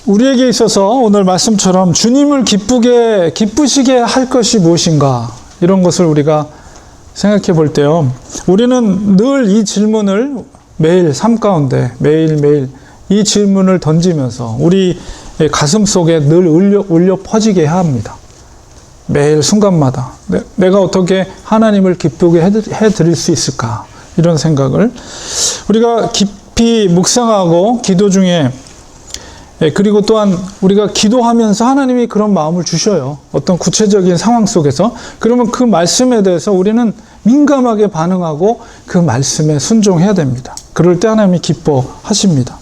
우리에게 있어서 오늘 말씀처럼 주님을 기쁘시게 할 것이 무엇인가, 이런 것을 우리가 생각해 볼 때요, 우리는 늘 이 질문을 매일 삶 가운데 매일매일 이 질문을 던지면서 우리 가슴 속에 늘 울려 퍼지게 해야 합니다. 매일 순간마다 내가 어떻게 하나님을 기쁘게 해드릴 수 있을까, 이런 생각을 우리가 깊이 묵상하고 기도 중에, 그리고 또한 우리가 기도하면서 하나님이 그런 마음을 주셔요. 어떤 구체적인 상황 속에서. 그러면 그 말씀에 대해서 우리는 민감하게 반응하고 그 말씀에 순종해야 됩니다. 그럴 때 하나님이 기뻐하십니다.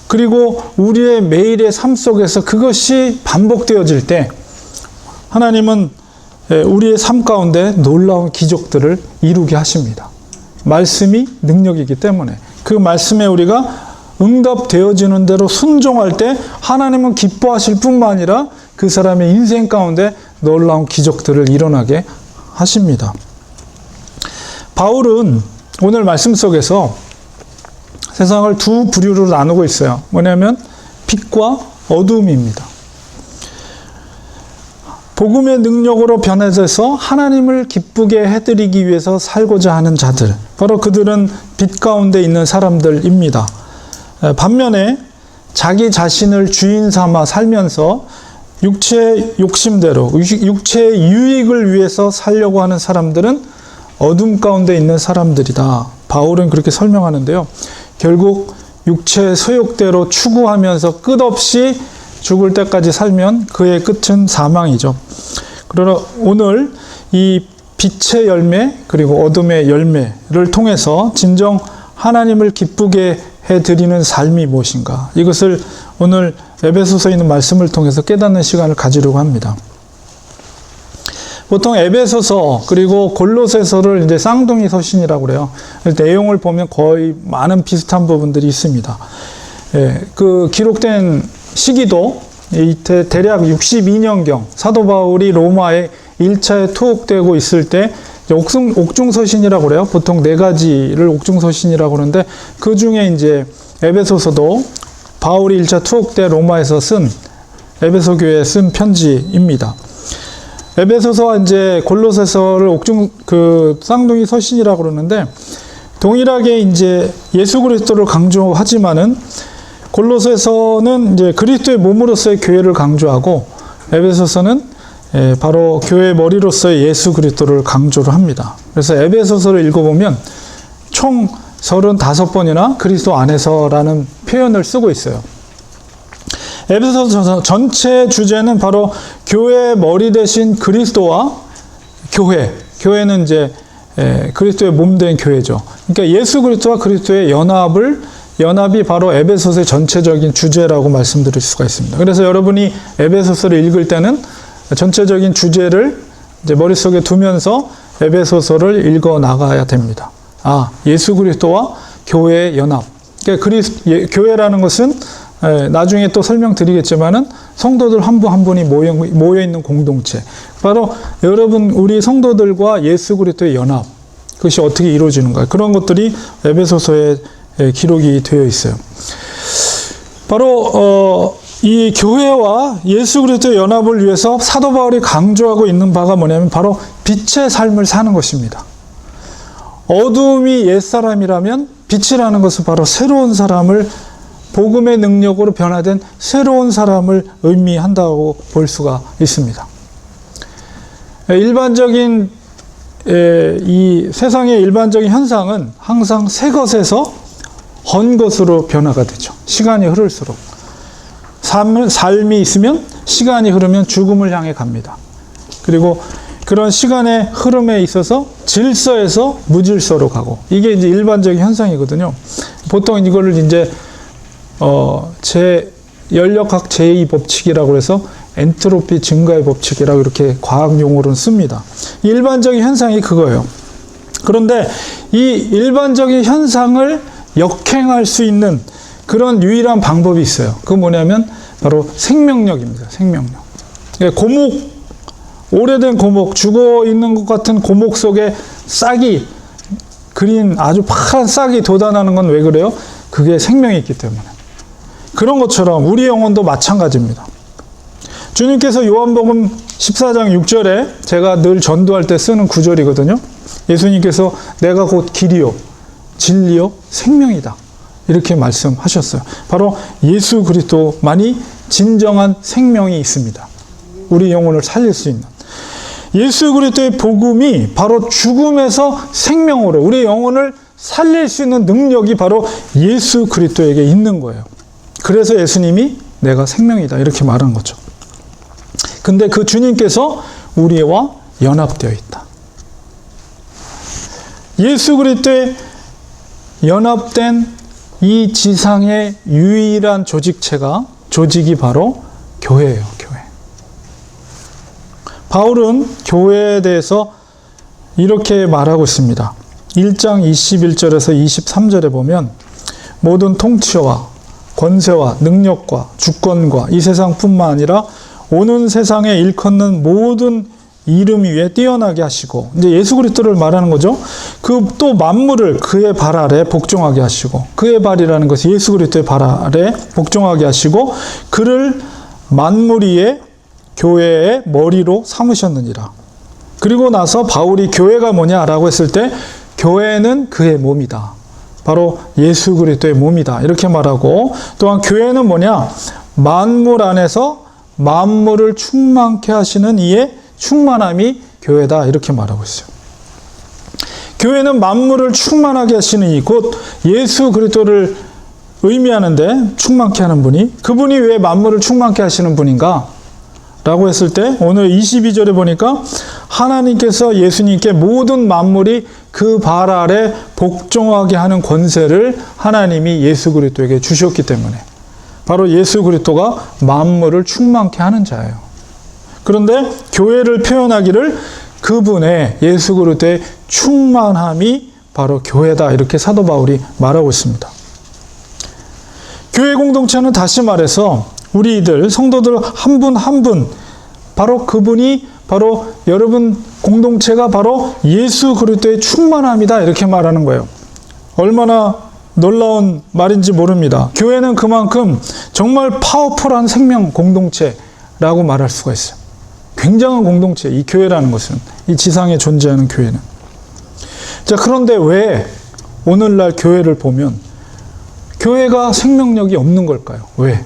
그리고 우리의 매일의 삶 속에서 그것이 반복되어질 때 하나님은 우리의 삶 가운데 놀라운 기적들을 이루게 하십니다. 말씀이 능력이기 때문에 그 말씀에 우리가 응답되어지는 대로 순종할 때 하나님은 기뻐하실 뿐만 아니라 그 사람의 인생 가운데 놀라운 기적들을 일어나게 하십니다. 바울은 오늘 말씀 속에서 세상을 두 부류로 나누고 있어요. 뭐냐면 빛과 어둠입니다. 복음의 능력으로 변해져서 하나님을 기쁘게 해드리기 위해서 살고자 하는 자들, 바로 그들은 빛 가운데 있는 사람들입니다. 반면에 자기 자신을 주인 삼아 살면서 육체의 욕심대로, 육체의 유익을 위해서 살려고 하는 사람들은 어둠 가운데 있는 사람들이다. 바울은 그렇게 설명하는데요. 결국 육체의 소욕대로 추구하면서 끝없이 죽을 때까지 살면 그의 끝은 사망이죠. 그러나 오늘 이 빛의 열매 그리고 어둠의 열매를 통해서 진정 하나님을 기쁘게 해드리는 삶이 무엇인가, 이것을 오늘 에베소서에 있는 말씀을 통해서 깨닫는 시간을 가지려고 합니다. 보통 에베소서 그리고 골로새서를 이제 쌍둥이 서신이라고 그래요. 내용을 보면 거의 많은 비슷한 부분들이 있습니다. 그 기록된 시기도 이때 대략 62년경 사도 바울이 로마에 1차에 투옥되고 있을 때 옥중서신이라고 그래요. 보통 4가지를 옥중서신이라고 그러는데 그 중에 이제 에베소서도 바울이 1차 투옥 때 로마에서 쓴 에베소 교회에 쓴 편지입니다. 에베소서와 이제 골로새서를 쌍둥이 서신이라고 그러는데 동일하게 이제 예수 그리스도를 강조하지만은 골로새서는 이제 그리스도의 몸으로서의 교회를 강조하고 에베소서는 바로 교회의 머리로서의 예수 그리스도를 강조를 합니다. 그래서 에베소서를 읽어보면 총 35번이나 그리스도 안에서라는 표현을 쓰고 있어요. 에베소서 전체 주제는 바로 교회의 머리 대신 그리스도와 교회는 이제 그리스도의 몸 된 교회죠. 그러니까 예수 그리스도와 그리스도의 연합이 바로 에베소서의 전체적인 주제라고 말씀드릴 수가 있습니다. 그래서 여러분이 에베소서를 읽을 때는 전체적인 주제를 이제 머릿속에 두면서 에베소서를 읽어 나가야 됩니다. 예수 그리스도와 교회의 연합. 그러니까 교회라는 것은 나중에 또 설명드리겠지만은 성도들 한 분 한 분이 모여 있는 공동체. 바로 여러분 우리 성도들과 예수 그리스도의 연합. 그것이 어떻게 이루어지는가. 그런 것들이 에베소서에 기록이 되어 있어요. 바로 이 교회와 예수 그리스도의 연합을 위해서 사도 바울이 강조하고 있는 바가 뭐냐면 바로 빛의 삶을 사는 것입니다. 어둠이 옛사람이라면 빛이라는 것은 바로 새로운 사람을, 복음의 능력으로 변화된 새로운 사람을 의미한다고 볼 수가 있습니다. 이 세상의 일반적인 현상은 항상 새 것에서 헌 것으로 변화가 되죠. 시간이 흐를수록. 삶이 있으면 시간이 흐르면 죽음을 향해 갑니다. 그리고 그런 시간의 흐름에 있어서 질서에서 무질서로 가고, 이게 이제 일반적인 현상이거든요. 보통 이거를 이제 연력학 제2법칙이라고 해서 엔트로피 증가의 법칙이라고 이렇게 과학 용어로는 씁니다. 일반적인 현상이 그거예요. 그런데 이 일반적인 현상을 역행할 수 있는 그런 유일한 방법이 있어요. 그건 뭐냐면 바로 생명력입니다. 생명력. 오래된 고목, 죽어 있는 것 같은 고목 속에 싹이, 아주 파란 싹이 돋아나는 건 왜 그래요? 그게 생명이 있기 때문에. 그런 것처럼 우리 영혼도 마찬가지입니다. 주님께서 요한복음 14장 6절에 제가 늘 전도할 때 쓰는 구절이거든요. 예수님께서 내가 곧 길이요 진리요 생명이다 이렇게 말씀하셨어요. 바로 예수 그리스도만이 진정한 생명이 있습니다. 우리 영혼을 살릴 수 있는 예수 그리스도의 복음이 바로 죽음에서 생명으로 우리 영혼을 살릴 수 있는 능력이 바로 예수 그리스도에게 있는 거예요. 그래서 예수님이 내가 생명이다 이렇게 말한 거죠. 근데 그 주님께서 우리와 연합되어 있다. 예수 그리스도에 연합된 이 지상의 유일한 조직이 바로 교회예요. 교회. 바울은 교회에 대해서 이렇게 말하고 있습니다. 1장 21절에서 23절에 보면 모든 통치와 권세와 능력과 주권과 이 세상뿐만 아니라 오는 세상에 일컫는 모든 이름 위에 뛰어나게 하시고 이제 예수 그리스도를 말하는 거죠. 그 또 만물을 그의 발 아래 복종하게 하시고 그의 발이라는 것이 예수 그리스도의 발 아래 복종하게 하시고 그를 만물 위에 교회의 머리로 삼으셨느니라. 그리고 나서 바울이 교회가 뭐냐라고 했을 때 교회는 그의 몸이다. 바로 예수 그리스도의 몸이다. 이렇게 말하고 또한 교회는 뭐냐? 만물 안에서 만물을 충만케 하시는 이의 충만함이 교회다. 이렇게 말하고 있어요. 교회는 만물을 충만하게 하시는 이 곧 예수 그리스도를 의미하는데 충만케 하는 분이 그분이 왜 만물을 충만케 하시는 분인가? 라고 했을 때 오늘 22절에 보니까 하나님께서 예수님께 모든 만물이 그 발 아래 복종하게 하는 권세를 하나님이 예수 그리스도에게 주셨기 때문에 바로 예수 그리스도가 만물을 충만케 하는 자예요. 그런데 교회를 표현하기를 그분의 예수 그리스도의 충만함이 바로 교회다 이렇게 사도 바울이 말하고 있습니다. 교회 공동체는 다시 말해서 우리들 성도들 한 분 한 분 바로 그분이 바로 여러분 공동체가 바로 예수 그리스도의 충만함이다 이렇게 말하는 거예요. 얼마나 놀라운 말인지 모릅니다. 교회는 그만큼 정말 파워풀한 생명 공동체라고 말할 수가 있어요. 굉장한 공동체, 이 교회라는 것은 이 지상에 존재하는 교회는. 자, 그런데 왜 오늘날 교회를 보면 교회가 생명력이 없는 걸까요? 왜?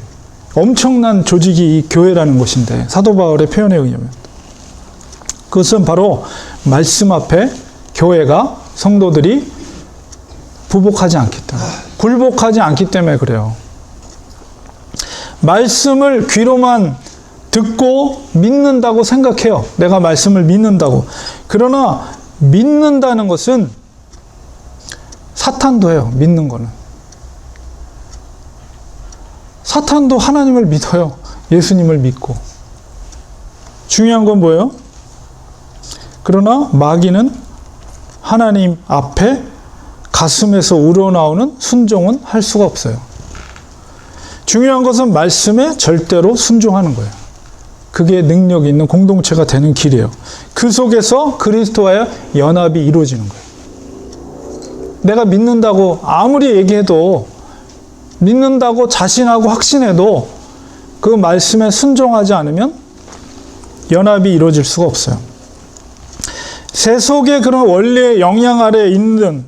엄청난 조직이 이 교회라는 것인데 사도 바울의 표현에 의하면 그것은 바로 말씀 앞에 교회가 성도들이 부복하지 않기 때문에 굴복하지 않기 때문에 그래요. 말씀을 귀로만 듣고 믿는다고 생각해요. 내가 말씀을 믿는다고. 그러나 믿는다는 것은 사탄도 해요. 믿는 거는. 사탄도 하나님을 믿어요. 예수님을 믿고. 중요한 건 뭐예요? 그러나 마귀는 하나님 앞에 가슴에서 우러나오는 순종은 할 수가 없어요. 중요한 것은 말씀에 절대로 순종하는 거예요. 그게 능력이 있는 공동체가 되는 길이에요. 그 속에서 그리스도와의 연합이 이루어지는 거예요. 내가 믿는다고 아무리 얘기해도 믿는다고 자신하고 확신해도 그 말씀에 순종하지 않으면 연합이 이루어질 수가 없어요. 세속의 그런 원리의 영향 아래에 있는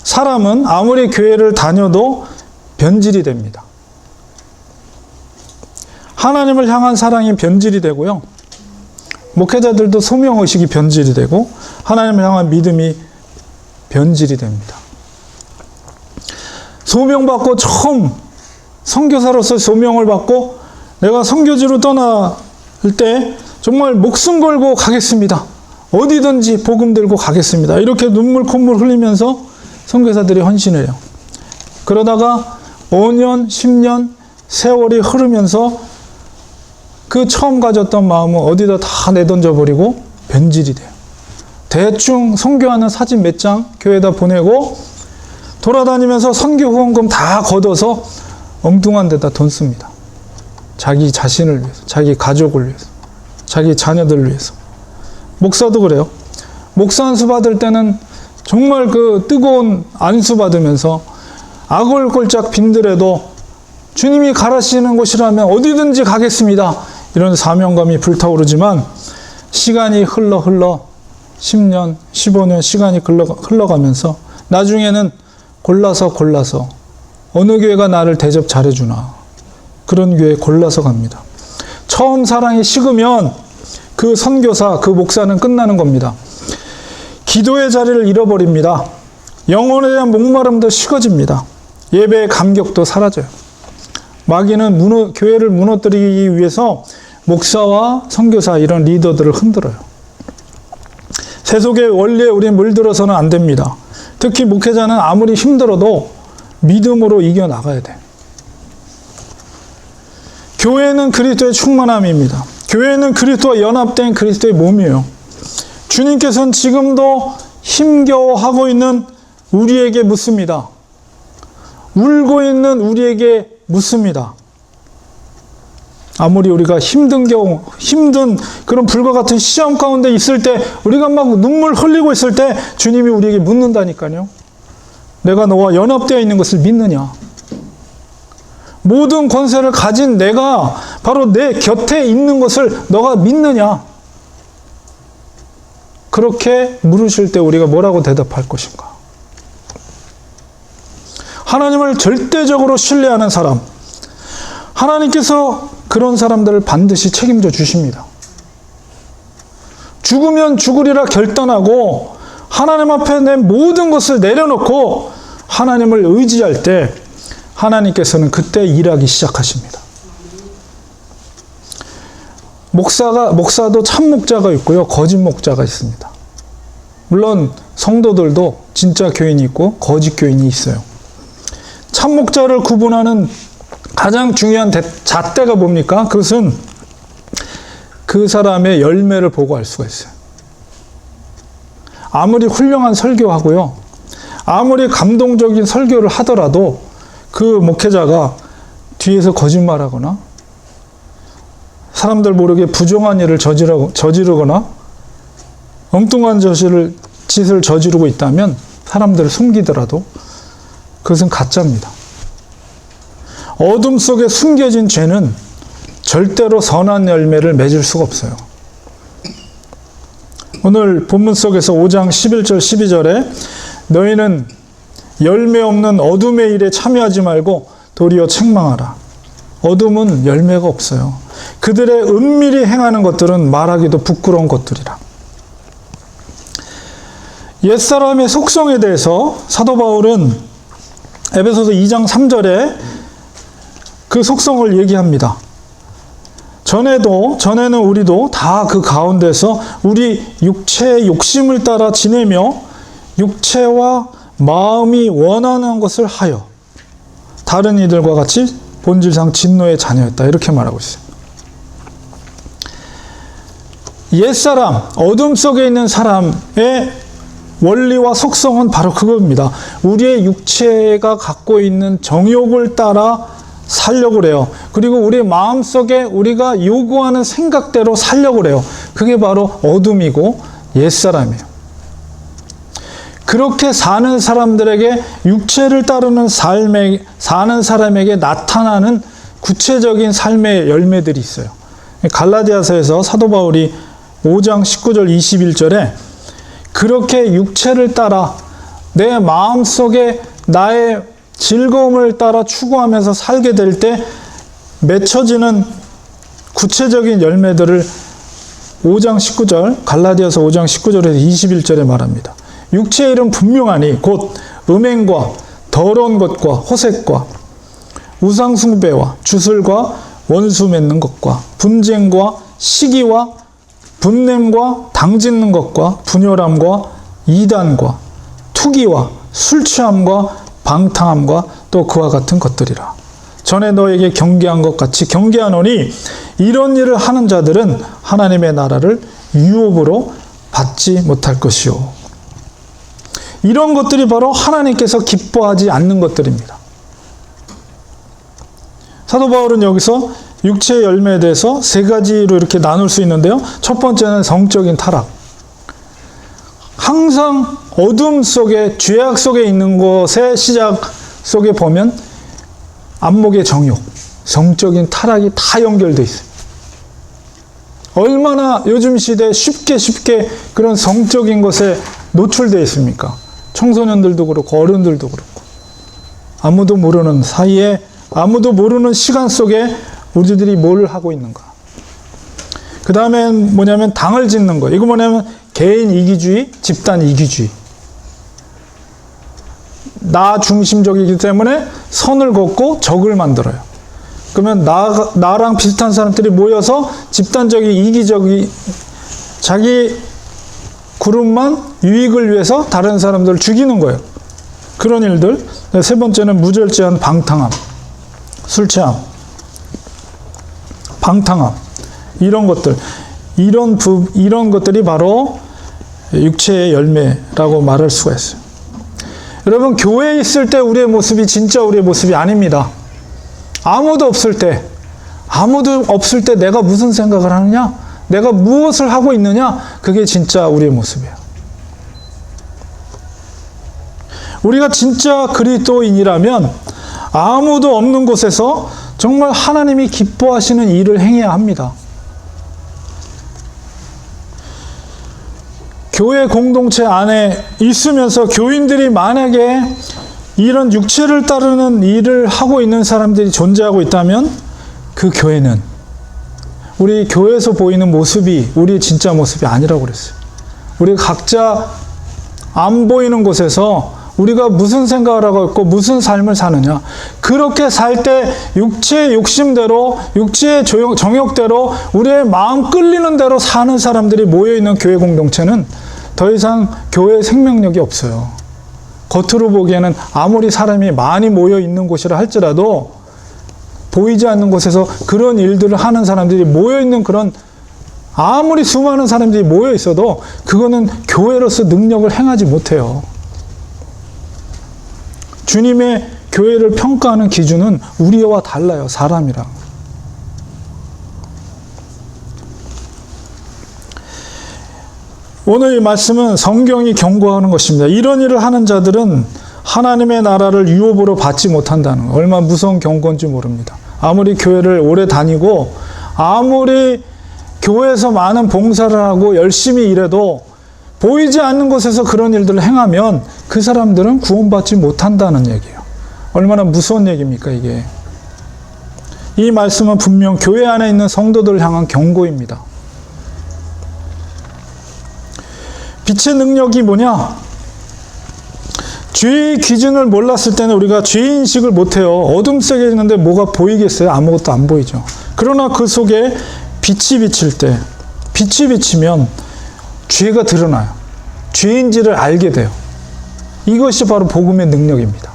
사람은 아무리 교회를 다녀도 변질이 됩니다. 하나님을 향한 사랑이 변질이 되고요. 목회자들도 소명의식이 변질이 되고 하나님을 향한 믿음이 변질이 됩니다. 소명받고 처음 선교사로서 소명을 받고 내가 선교지로 떠날 때 정말 목숨 걸고 가겠습니다. 어디든지 복음 들고 가겠습니다. 이렇게 눈물 콧물 흘리면서 선교사들이 헌신을 해요. 그러다가 5년, 10년 세월이 흐르면서 그 처음 가졌던 마음은 어디다 다 내던져 버리고 변질이 돼요. 대충 선교하는 사진 몇 장 교회에다 보내고 돌아다니면서 선교 후원금 다 걷어서 엉뚱한 데다 돈 씁니다. 자기 자신을 위해서, 자기 가족을 위해서, 자기 자녀들을 위해서. 목사도 그래요. 목사 안수 받을 때는 정말 그 뜨거운 안수 받으면서 아골골짝 빈들에도 주님이 가라시는 곳이라면 어디든지 가겠습니다. 이런 사명감이 불타오르지만 시간이 흘러 10년, 15년 시간이 흘러가면서 나중에는 골라서 어느 교회가 나를 대접 잘해주나 그런 교회 골라서 갑니다. 처음 사랑이 식으면 그 선교사, 그 목사는 끝나는 겁니다. 기도의 자리를 잃어버립니다. 영혼에 대한 목마름도 식어집니다. 예배의 감격도 사라져요. 마귀는 교회를 무너뜨리기 위해서 목사와 선교사 이런 리더들을 흔들어요. 세속의 원리에 우리는 물들어서는 안 됩니다. 특히 목회자는 아무리 힘들어도 믿음으로 이겨나가야 돼. 교회는 그리스도의 충만함입니다. 교회는 그리스도와 연합된 그리스도의 몸이에요. 주님께서는 지금도 힘겨워하고 있는 우리에게 묻습니다. 울고 있는 우리에게 묻습니다. 아무리 우리가 힘든 그런 불과 같은 시험 가운데 있을 때, 우리가 막 눈물 흘리고 있을 때 주님이 우리에게 묻는다니까요. 내가 너와 연합되어 있는 것을 믿느냐? 모든 권세를 가진 내가 바로 내 곁에 있는 것을 너가 믿느냐? 그렇게 물으실 때 우리가 뭐라고 대답할 것인가? 하나님을 절대적으로 신뢰하는 사람, 하나님께서 그런 사람들을 반드시 책임져 주십니다. 죽으면 죽으리라 결단하고 하나님 앞에 내 모든 것을 내려놓고 하나님을 의지할 때 하나님께서는 그때 일하기 시작하십니다. 목사도 참 목자가 있고요, 거짓 목자가 있습니다. 물론 성도들도 진짜 교인이 있고 거짓 교인이 있어요. 참 목자를 구분하는 가장 중요한 잣대가 뭡니까? 그것은 그 사람의 열매를 보고 알 수가 있어요. 아무리 훌륭한 설교하고요, 아무리 감동적인 설교를 하더라도 그 목회자가 뒤에서 거짓말하거나 사람들 모르게 부정한 일을 저지르거나 엉뚱한 짓을 저지르고 있다면 사람들을 숨기더라도 그것은 가짜입니다. 어둠 속에 숨겨진 죄는 절대로 선한 열매를 맺을 수가 없어요. 오늘 본문 속에서 5장 11절 12절에 너희는 열매 없는 어둠의 일에 참여하지 말고 도리어 책망하라. 어둠은 열매가 없어요. 그들의 은밀히 행하는 것들은 말하기도 부끄러운 것들이라. 옛사람의 속성에 대해서 사도 바울은 에베소서 2장 3절에 그 속성을 얘기합니다. 전에는 우리도 다 그 가운데서 우리 육체의 욕심을 따라 지내며 육체와 마음이 원하는 것을 하여 다른 이들과 같이 본질상 진노의 자녀였다. 이렇게 말하고 있어요. 옛사람, 어둠 속에 있는 사람의 원리와 속성은 바로 그겁니다. 우리의 육체가 갖고 있는 정욕을 따라 살려고 그래요. 그리고 우리 마음속에 우리가 요구하는 생각대로 살려고 그래요. 그게 바로 어둠이고 옛사람이에요. 그렇게 사는 사람들에게, 육체를 따르는 삶에 사는 사람에게 나타나는 구체적인 삶의 열매들이 있어요. 갈라디아서에서 사도 바울이 5장 19절 21절에 그렇게 육체를 따라 내 마음속에 나의 즐거움을 따라 추구하면서 살게 될 때 맺혀지는 구체적인 열매들을 5장 19절, 갈라디아서 5장 19절에서 21절에 말합니다. 육체의 일은 분명하니 곧 음행과 더러운 것과 호색과 우상숭배와 주술과 원수 맺는 것과 분쟁과 시기와 분냄과 당짓는 것과 분열함과 이단과 투기와 술취함과 방탕함과 또 그와 같은 것들이라. 전에 너에게 경계한 것 같이 경계하노니 이런 일을 하는 자들은 하나님의 나라를 유업으로 받지 못할 것이요. 이런 것들이 바로 하나님께서 기뻐하지 않는 것들입니다. 사도 바울은 여기서 육체의 열매에 대해서 세 가지로 이렇게 나눌 수 있는데요. 첫 번째는 성적인 타락. 항상 어둠 속에, 죄악 속에 있는 것의 시작 속에 보면 안목의 정욕, 성적인 타락이 다 연결되어 있어요. 얼마나 요즘 시대에 쉽게 그런 성적인 것에 노출되어 있습니까? 청소년들도 그렇고 어른들도 그렇고. 아무도 모르는 사이에, 아무도 모르는 시간 속에 우리들이 뭘 하고 있는가. 그 다음엔 뭐냐면 당을 짓는 거. 이거 뭐냐면 개인 이기주의, 집단 이기주의. 나 중심적이기 때문에 선을 긋고 적을 만들어요. 그러면 나랑 비슷한 사람들이 모여서 집단적인 이기적인 자기 그룹만 유익을 위해서 다른 사람들을 죽이는 거예요. 그런 일들. 세 번째는 무절제한 방탕함, 술 취함, 방탕함, 이런 것들, 이런 것들이 바로 육체의 열매라고 말할 수가 있어요. 여러분, 교회에 있을 때 우리의 모습이 진짜 우리의 모습이 아닙니다. 아무도 없을 때 내가 무슨 생각을 하느냐, 내가 무엇을 하고 있느냐, 그게 진짜 우리의 모습이에요. 우리가 진짜 그리스도인이라면 아무도 없는 곳에서 정말 하나님이 기뻐하시는 일을 행해야 합니다. 교회 공동체 안에 있으면서 교인들이 만약에 이런 육체를 따르는 일을 하고 있는 사람들이 존재하고 있다면 그 교회는 우리 교회에서 보이는 모습이 우리의 진짜 모습이 아니라고 그랬어요. 우리 각자 안 보이는 곳에서 우리가 무슨 생각을 하고 있고 무슨 삶을 사느냐, 그렇게 살 때 육체의 욕심대로, 육체의 정욕대로 우리의 마음 끌리는 대로 사는 사람들이 모여있는 교회 공동체는 더 이상 교회의 생명력이 없어요. 겉으로 보기에는 아무리 사람이 많이 모여 있는 곳이라 할지라도 보이지 않는 곳에서 그런 일들을 하는 사람들이 모여 있는 그런, 아무리 수많은 사람들이 모여 있어도 그거는 교회로서 능력을 행하지 못해요. 주님의 교회를 평가하는 기준은 우리와 달라요. 사람이랑. 오늘 이 말씀은 성경이 경고하는 것입니다. 이런 일을 하는 자들은 하나님의 나라를 유업으로 받지 못한다는 거. 얼마나 무서운 경고인지 모릅니다. 아무리 교회를 오래 다니고 아무리 교회에서 많은 봉사를 하고 열심히 일해도 보이지 않는 곳에서 그런 일들을 행하면 그 사람들은 구원받지 못한다는 얘기예요. 얼마나 무서운 얘기입니까, 이게. 이 말씀은 분명 교회 안에 있는 성도들을 향한 경고입니다. 빛의 능력이 뭐냐? 죄의 기준을 몰랐을 때는 우리가 죄인식을 못해요. 어둠 속에 있는데 뭐가 보이겠어요? 아무것도 안 보이죠. 그러나 그 속에 빛이 비칠 때, 빛이 비치면 죄가 드러나요. 죄인지를 알게 돼요. 이것이 바로 복음의 능력입니다.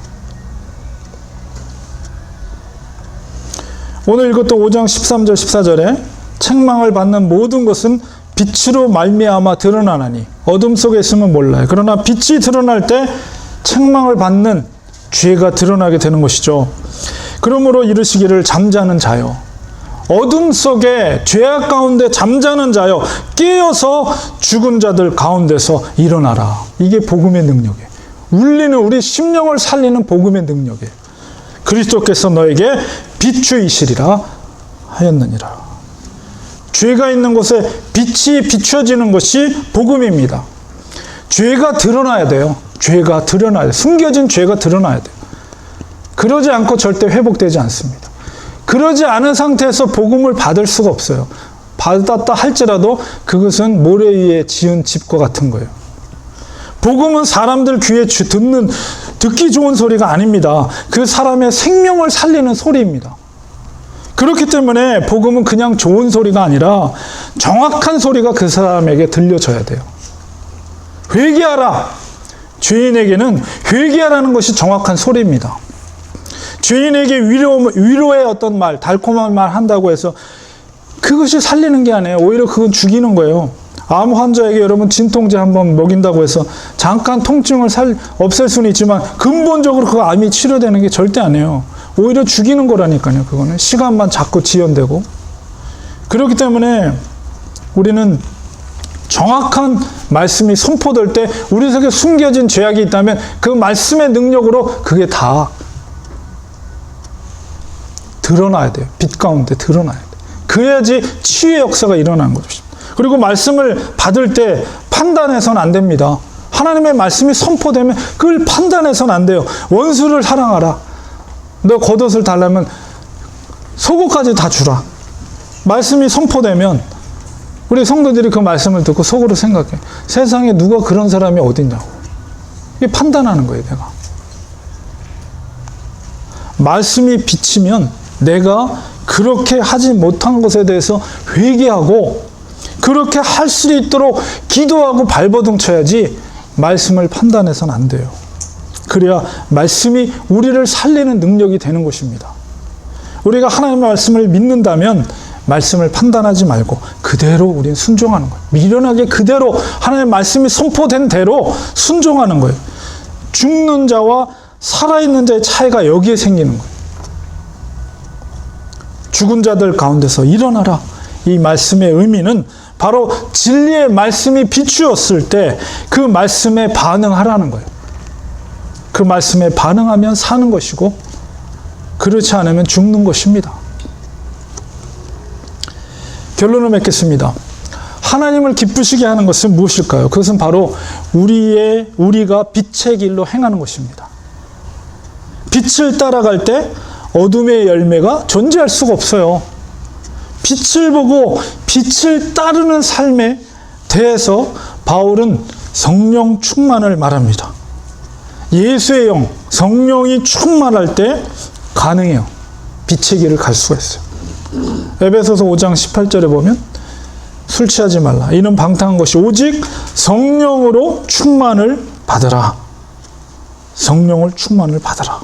오늘 읽었던 5장 13절 14절에 책망을 받는 모든 것은 빛으로 말미암아 드러나나니 어둠 속에 있으면 몰라요. 그러나 빛이 드러날 때 책망을 받는 죄가 드러나게 되는 것이죠. 그러므로 이르시기를 잠자는 자요, 어둠 속에 죄악 가운데 잠자는 자요, 깨어서 죽은 자들 가운데서 일어나라. 이게 복음의 능력이에요. 울리는 우리 심령을 살리는 복음의 능력이에요. 그리스도께서 너에게 비추이시리라 하였느니라. 죄가 있는 곳에 빛이 비춰지는 것이 복음입니다. 죄가 드러나야 돼요. 죄가 드러나야 돼요. 숨겨진 죄가 드러나야 돼요. 그러지 않고 절대 회복되지 않습니다. 그러지 않은 상태에서 복음을 받을 수가 없어요. 받았다 할지라도 그것은 모래 위에 지은 집과 같은 거예요. 복음은 사람들 귀에 듣기 좋은 소리가 아닙니다. 그 사람의 생명을 살리는 소리입니다. 그렇기 때문에 복음은 그냥 좋은 소리가 아니라 정확한 소리가 그 사람에게 들려져야 돼요. 회개하라. 죄인에게는 회개하라는 것이 정확한 소리입니다. 죄인에게 위로의 어떤 말, 달콤한 말 한다고 해서 그것이 살리는 게 아니에요. 오히려 그건 죽이는 거예요. 암 환자에게 여러분 진통제 한번 먹인다고 해서 잠깐 통증을 없앨 수는 있지만 근본적으로 그 암이 치료되는 게 절대 아니에요. 오히려 죽이는 거라니까요. 그거는 시간만 자꾸 지연되고. 그렇기 때문에 우리는 정확한 말씀이 선포될 때 우리 속에 숨겨진 죄악이 있다면 그 말씀의 능력으로 그게 다 드러나야 돼요. 빛 가운데 드러나야 돼요. 그래야지 치유의 역사가 일어나는 것입니다. 그리고 말씀을 받을 때 판단해서는 안 됩니다. 하나님의 말씀이 선포되면 그걸 판단해서는 안 돼요. 원수를 사랑하라. 너 겉옷을 달라면 속옷까지 다 주라. 말씀이 선포되면 우리 성도들이 그 말씀을 듣고 속으로 생각해. 세상에 누가 그런 사람이 어딨냐고. 이게 판단하는 거예요, 내가. 말씀이 비치면 내가 그렇게 하지 못한 것에 대해서 회개하고 그렇게 할 수 있도록 기도하고 발버둥 쳐야지 말씀을 판단해서는 안 돼요. 그래야 말씀이 우리를 살리는 능력이 되는 것입니다. 우리가 하나님의 말씀을 믿는다면 말씀을 판단하지 말고 그대로 우리는 순종하는 거예요. 미련하게 그대로 하나님의 말씀이 선포된 대로 순종하는 거예요. 죽는 자와 살아있는 자의 차이가 여기에 생기는 거예요. 죽은 자들 가운데서 일어나라. 이 말씀의 의미는 바로 진리의 말씀이 비추었을 때 그 말씀에 반응하라는 거예요. 그 말씀에 반응하면 사는 것이고 그렇지 않으면 죽는 것입니다. 결론을 맺겠습니다. 하나님을 기쁘시게 하는 것은 무엇일까요? 그것은 바로 우리가 빛의 길로 행하는 것입니다. 빛을 따라갈 때 어둠의 열매가 존재할 수가 없어요. 빛을 보고 빛을 따르는 삶에 대해서 바울은 성령 충만을 말합니다. 예수의 영, 성령이 충만할 때 가능해요. 빛의 길을 갈 수가 있어요. 에베소서 5장 18절에 보면 술 취하지 말라. 이는 방탕한 것이 오직 성령으로 충만을 받으라. 성령을 충만을 받으라.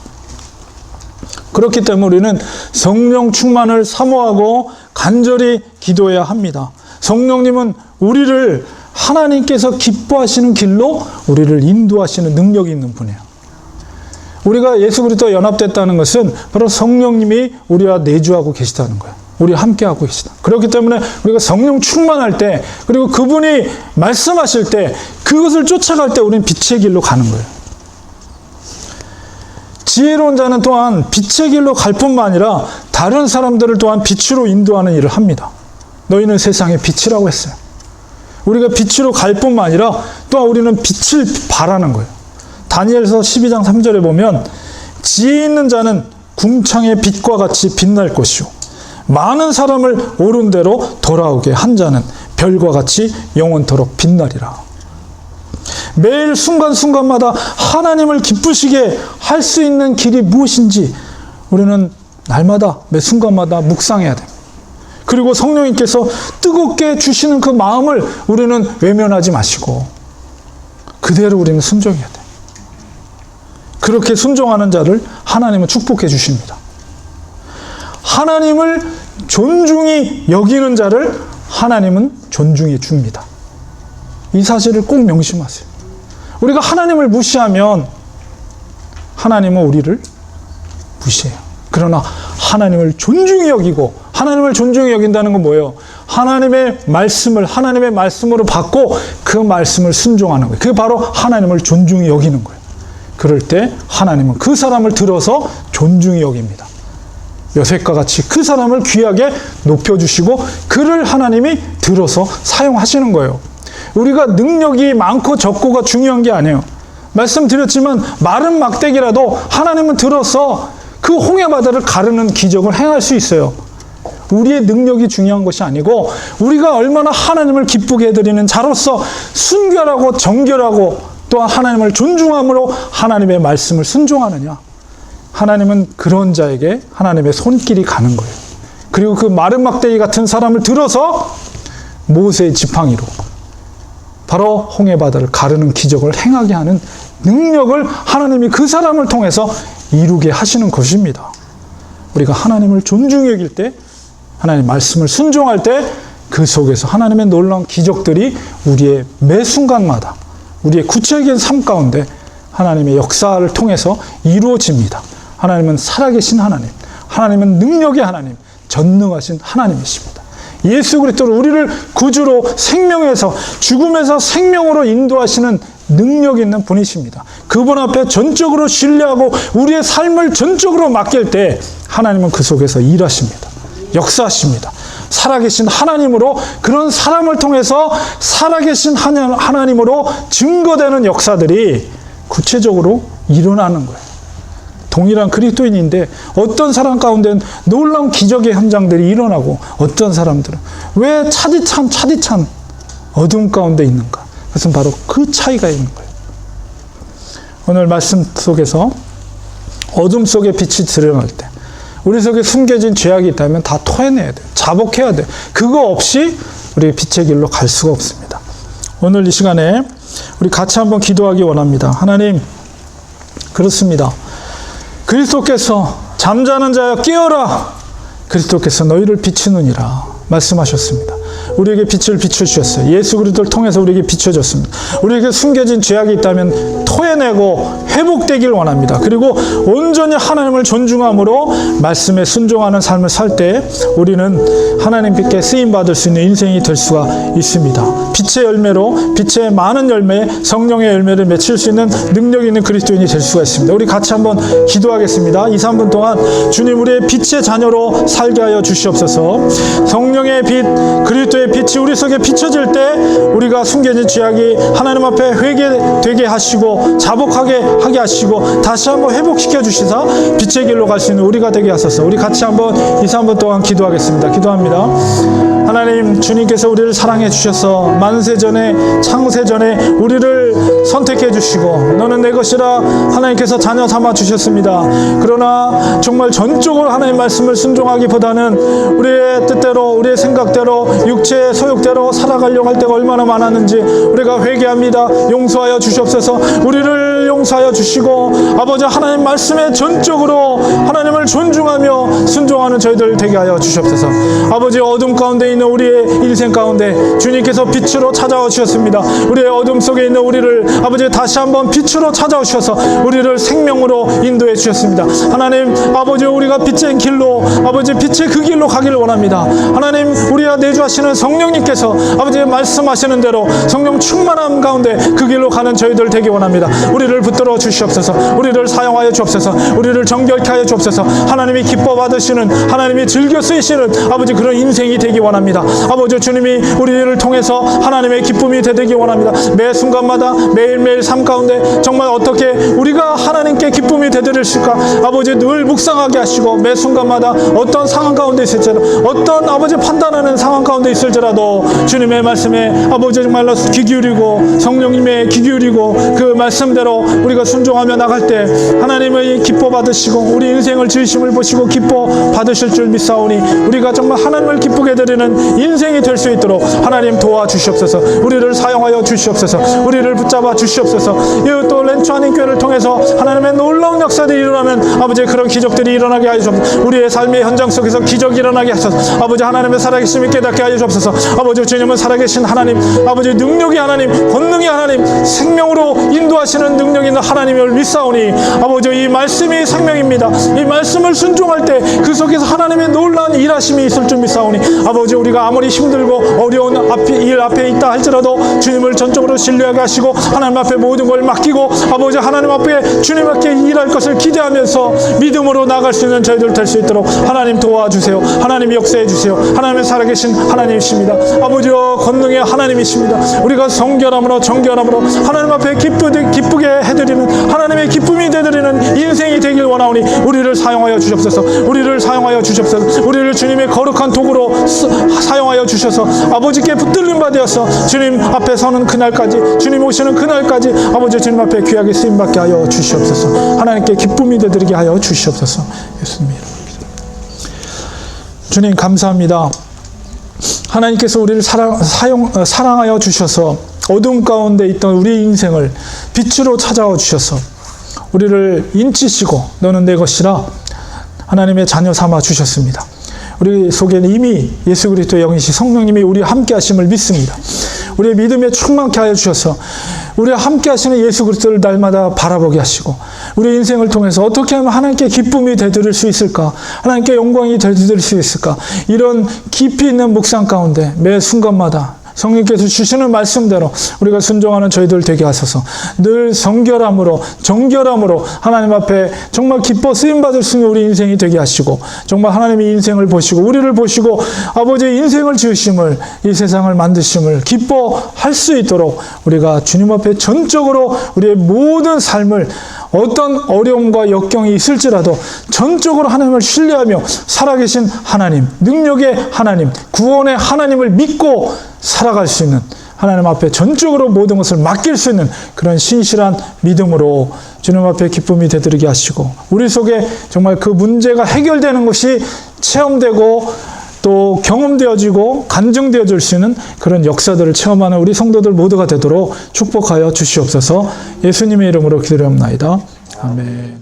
그렇기 때문에 우리는 성령 충만을 사모하고 간절히 기도해야 합니다. 성령님은 우리를 하나님께서 기뻐하시는 길로 우리를 인도하시는 능력이 있는 분이에요. 우리가 예수 그리스도와 연합됐다는 것은 바로 성령님이 우리와 내주하고 계시다는 거예요. 우리와 함께하고 계시다. 그렇기 때문에 우리가 성령 충만할 때 그리고 그분이 말씀하실 때 그것을 쫓아갈 때 우리는 빛의 길로 가는 거예요. 지혜로운 자는 또한 빛의 길로 갈 뿐만 아니라 다른 사람들을 또한 빛으로 인도하는 일을 합니다. 너희는 세상의 빛이라고 했어요. 우리가 빛으로 갈 뿐만 아니라 또한 우리는 빛을 발하는 거예요. 다니엘서 12장 3절에 보면 지혜 있는 자는 궁창의 빛과 같이 빛날 것이요 많은 사람을 옳은 대로 돌아오게 한 자는 별과 같이 영원토록 빛나리라. 매일 순간순간마다 하나님을 기쁘시게 할 수 있는 길이 무엇인지 우리는 날마다 매 순간마다 묵상해야 됩니다. 그리고 성령님께서 뜨겁게 주시는 그 마음을 우리는 외면하지 마시고 그대로 우리는 순종해야 돼요. 그렇게 순종하는 자를 하나님은 축복해 주십니다. 하나님을 존중히 여기는 자를 하나님은 존중해 줍니다. 이 사실을 꼭 명심하세요. 우리가 하나님을 무시하면 하나님은 우리를 무시해요. 그러나 하나님을 존중히 여기고 하나님을 존중히 여긴다는 건 뭐예요? 하나님의 말씀으로 받고 그 말씀을 순종하는 거예요. 그게 바로 하나님을 존중히 여기는 거예요. 그럴 때 하나님은 그 사람을 들어서 존중히 여깁니다. 요셉과 같이 그 사람을 귀하게 높여주시고 그를 하나님이 들어서 사용하시는 거예요. 우리가 능력이 많고 적고가 중요한 게 아니에요. 말씀드렸지만 마른 막대기라도 하나님은 들어서 그 홍해바다를 가르는 기적을 행할 수 있어요. 우리의 능력이 중요한 것이 아니고 우리가 얼마나 하나님을 기쁘게 해드리는 자로서 순결하고 정결하고 또한 하나님을 존중함으로 하나님의 말씀을 순종하느냐. 하나님은 그런 자에게 하나님의 손길이 가는 거예요. 그리고 그 마른 막대기 같은 사람을 들어서 모세의 지팡이로 바로 홍해바다를 가르는 기적을 행하게 하는 능력을 하나님이 그 사람을 통해서 이루게 하시는 것입니다. 우리가 하나님을 존중히 여길 때 하나님 말씀을 순종할 때 그 속에서 하나님의 놀라운 기적들이 우리의 매 순간마다 우리의 구체적인 삶 가운데 하나님의 역사를 통해서 이루어집니다. 하나님은 살아계신 하나님, 하나님은 능력의 하나님, 전능하신 하나님이십니다. 예수 그리스도로 우리를 구주로 생명에서 죽음에서 생명으로 인도하시는 능력 있는 분이십니다. 그분 앞에 전적으로 신뢰하고 우리의 삶을 전적으로 맡길 때 하나님은 그 속에서 일하십니다. 역사하십니다. 살아계신 하나님으로, 그런 사람을 통해서 살아계신 하나님으로 증거되는 역사들이 구체적으로 일어나는 거예요. 동일한 그리스도인인데 어떤 사람 가운데는 놀라운 기적의 현장들이 일어나고, 어떤 사람들은 왜 차디찬 어둠 가운데 있는가? 그것은 바로 그 차이가 있는 거예요. 오늘 말씀 속에서 어둠 속에 빛이 드러날 때 우리 속에 숨겨진 죄악이 있다면 다 토해내야 돼요. 자복해야 돼요. 그거 없이 우리 빛의 길로 갈 수가 없습니다. 오늘 이 시간에 우리 같이 한번 기도하기 원합니다. 하나님, 그렇습니다. 그리스도께서 잠자는 자여 깨어라, 그리스도께서 너희를 비추느니라 말씀하셨습니다. 우리에게 빛을 비춰주셨어요. 예수 그리스도를 통해서 우리에게 비춰줬습니다. 우리에게 숨겨진 죄악이 있다면 토해내고 회복되길 원합니다. 그리고 온전히 하나님을 존중함으로 말씀에 순종하는 삶을 살 때 우리는 하나님께 쓰임받을 수 있는 인생이 될 수가 있습니다. 빛의 열매로, 빛의 많은 열매, 성령의 열매를 맺힐 수 있는 능력 있는 그리스도인이 될 수가 있습니다. 우리 같이 한번 기도하겠습니다. 2, 3분 동안 주님, 우리의 빛의 자녀로 살게 하여 주시옵소서. 성령의 빛, 그리스도의 빛이 우리 속에 비춰질 때 우리가 숨겨진 죄악이 하나님 앞에 회개되게 하시고 자복하게 하게 하시고 다시 한번 회복시켜 주시사 빛의 길로 갈 수 있는 우리가 되게 하소서. 우리 같이 한번 2, 3분 동안 기도하겠습니다. 기도합니다. 하나님, 주님께서 우리를 사랑해 주셔서 만세전에, 창세전에 우리를 선택해 주시고 너는 내 것이라 하나님께서 자녀 삼아 주셨습니다. 그러나 정말 전적으로 하나님 말씀을 순종하기보다는 우리의 뜻대로, 우리의 생각대로, 육체의 소욕대로 살아가려고 할 때가 얼마나 많았는지 우리가 회개합니다. 용서하여 주시옵소서. 우리를 용서하여 주시고 아버지 하나님 말씀에 전적으로 하나님을 존중하며 순종하는 저희들 되게 하여 주시옵소서. 아버지, 어둠 가운데 있는 우리의 인생 가운데 주님께서 빛으로 찾아와 주셨습니다. 우리의 어둠 속에 있는 우리를 아버지 다시 한번 빛으로 찾아오셔서 우리를 생명으로 인도해 주셨습니다. 하나님 아버지, 우리가 빛의 길로, 아버지 빛의 그 길로 가기를 원합니다. 하나님, 우리와 내주하시는 성령님께서 아버지 말씀하시는 대로 성령 충만함 가운데 그 길로 가는 저희들 되기 원합니다. 우리를 붙들어 주시옵소서. 우리를 사용하여 주옵소서. 우리를 정결케 하여 주옵소서. 하나님이 기뻐 받으시는, 하나님이 즐겨 쓰이시는 아버지 그런 인생이 되기 원합니다. 아버지, 주님이 우리를 통해서 하나님의 기쁨이 되기 원합니다. 매 순간마다 매일매일 삶 가운데 정말 어떻게 우리가 하나님께 기쁨이 되드릴 수 있을까? 아버지, 늘 묵상하게 하시고 매 순간마다 어떤 상황 가운데 있을지라도, 어떤 아버지 판단하는 상황 가운데 있을지라도 주님의 말씀에 아버지 정말로 귀 기울이고 성령님의 귀 기울이고 그 말씀대로 우리가 순종하며 나갈 때 하나님의 기뻐 받으시고 우리 인생을 지으심을 보시고 기뻐 받으실 줄 믿사오니 우리가 정말 하나님을 기쁘게 드리는 인생이 될 수 있도록 하나님 도와주시옵소서. 우리를 사용하여 주시옵소서. 우리를 붙잡아 주시옵소서. 또 렌초 한인 교회를 통해서 하나님의 놀라운 역사들이 일어나는 아버지 그런 기적들이 일어나게 하여 주옵소서. 우리의 삶의 현장 속에서 기적이 일어나게 하소서. 아버지, 하나님의 살아계심을 깨닫게 하여 주옵소서. 아버지, 주님은 살아계신 하나님, 아버지 능력이 하나님, 권능이 하나님, 생명으로 인도하시는 능력 있는 하나님을 믿사오니 아버지, 이 말씀이 생명입니다. 이 말씀을 순종할 때 그 속에서 하나님의 놀라운 일하심이 있을 줄 믿사오니 아버지, 우리가 아무리 힘들고 어려운 일 앞에 있다 할지라도 주님을 전적으로 신뢰하게 하시고 하나님 앞에 모든 걸 맡기고 아버지 하나님 앞에 주님 앞에 일할 것을 기대하면서 믿음으로 나갈 수 있는 저희들 될 수 있도록 하나님 도와주세요. 하나님 역사해 주세요. 하나님의 살아계신 하나님이십니다. 아버지여, 권능의 하나님이십니다. 우리가 정결함으로 하나님 앞에 기쁘게 해드리는 하나님의 기쁨이 되드리는 인생이 되길 원하오니 우리를 사용하여 주시옵소서. 우리를 사용하여 주시옵소서. 우리를 주님의 거룩한 도구로 사용하여 주셔서 아버지께 붙들림 받으어서 주님 앞에 서는 그날까지, 주님 오시는 그날까지 아버지 주님 앞에 귀하게 쓰임받게 하여 주시옵소서. 하나님께 기쁨이 되드리게 하여 주시옵소서. 예수님 이름으로 기도합니다. 주님 감사합니다. 하나님께서 우리를 사랑하여 주셔서 어둠 가운데 있던 우리 인생을 빛으로 찾아와 주셔서 우리를 인치시고 너는 내 것이라 하나님의 자녀 삼아 주셨습니다. 우리 속에는 이미 예수 그리스도의 영이시 성령님이 우리와 함께 하심을 믿습니다. 우리의 믿음에 충만케 하여 주셔서 우리와 함께 하시는 예수 그리스도를 날마다 바라보게 하시고 우리 인생을 통해서 어떻게 하면 하나님께 기쁨이 되드릴 수 있을까, 하나님께 영광이 되드릴 수 있을까, 이런 깊이 있는 묵상 가운데 매 순간마다 성령께서 주시는 말씀대로 우리가 순종하는 저희들 되게 하소서. 늘 성결함으로 정결함으로 하나님 앞에 정말 기뻐 쓰임받을 수 있는 우리 인생이 되게 하시고, 정말 하나님이 인생을 보시고 우리를 보시고 아버지의 인생을 지으심을, 이 세상을 만드심을 기뻐할 수 있도록 우리가 주님 앞에 전적으로 우리의 모든 삶을, 어떤 어려움과 역경이 있을지라도 전적으로 하나님을 신뢰하며 살아계신 하나님, 능력의 하나님, 구원의 하나님을 믿고 살아갈 수 있는, 하나님 앞에 전적으로 모든 것을 맡길 수 있는 그런 신실한 믿음으로 주님 앞에 기쁨이 되도록 하시고, 우리 속에 정말 그 문제가 해결되는 것이 체험되고 또 경험되어지고 간증되어질 수 있는 그런 역사들을 체험하는 우리 성도들 모두가 되도록 축복하여 주시옵소서. 예수님의 이름으로 기도합나이다. 아멘.